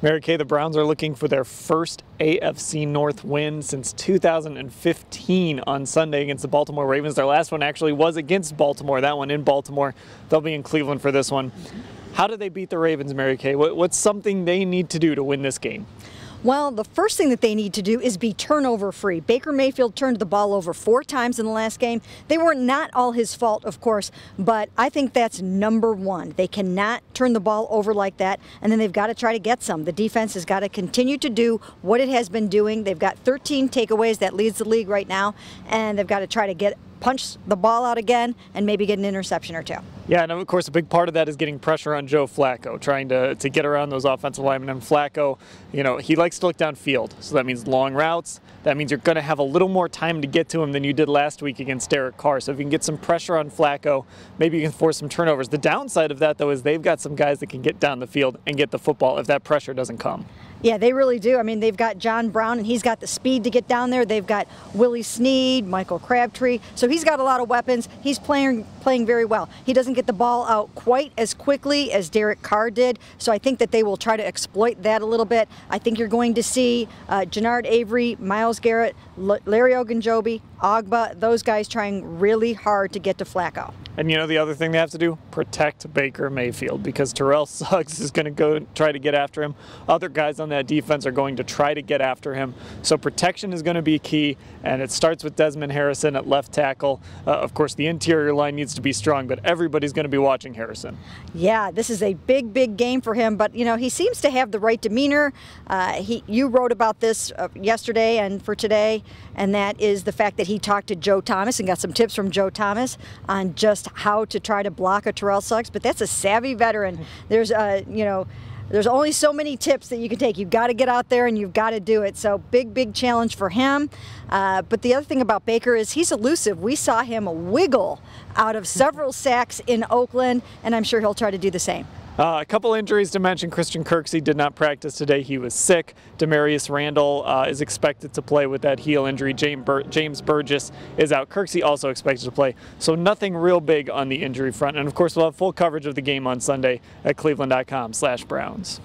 Mary Kay, the Browns are looking for their first AFC North win since 2015 on Sunday against the Baltimore Ravens. Their last one actually was against Baltimore, that one in Baltimore. They'll be in Cleveland for this one. How do they beat the Ravens, Mary Kay? What's something they need to do to win this game? Well, the first thing that they need to do is be turnover free. Baker Mayfield turned the ball over 4 times in the last game. They were not all his fault, of course, but I think that's number one. They cannot turn the ball over like that, and then they've got to try to get some. The defense has got to continue to do what it has been doing. They've got 13 takeaways. That leads the league right now, and they've got to try to punch the ball out again and maybe get an interception or 2. Yeah, and of course a big part of that is getting pressure on Joe Flacco, trying to get around those offensive linemen. And Flacco, he likes to look downfield, so that means long routes. That means you're going to have a little more time to get to him than you did last week against Derek Carr. So if you can get some pressure on Flacco, maybe you can force some turnovers. The downside of that, though, is they've got some guys that can get down the field and get the football if that pressure doesn't come. Yeah, they really do. I mean, they've got John Brown, and he's got the speed to get down there. They've got Willie Snead, Michael Crabtree. So he's got a lot of weapons. He's playing very well. He doesn't get the ball out quite as quickly as Derek Carr did, so I think that they will try to exploit that a little bit. I think you're going to see Jannard Avery, Myles Garrett, Larry Ogunjobi, Ogba, those guys trying really hard to get to Flacco. And the other thing they have to do, protect Baker Mayfield, because Terrell Suggs is going to go try to get after him. Other guys on that defense are going to try to get after him. So protection is going to be key, and it starts with Desmond Harrison at left tackle. Of course, the interior line needs to be strong, but everybody's going to be watching Harrison. Yeah, this is a big game for him, but he seems to have the right demeanor. You wrote about this yesterday and for today, and that is the fact that he talked to Joe Thomas and got some tips from Joe Thomas on just how to try to block a Terrell Suggs. But that's a savvy veteran. There's there's only so many tips that you can take. You've got to get out there and you've got to do it. So big challenge for him. But the other thing about Baker is he's elusive. We saw him wiggle out of several sacks in Oakland, and I'm sure he'll try to do the same. A couple injuries to mention. Christian Kirksey did not practice today. He was sick. Demarius Randall is expected to play with that heel injury. James Burgess is out. Kirksey also expected to play. So nothing real big on the injury front. And of course, we'll have full coverage of the game on Sunday at cleveland.com/Browns.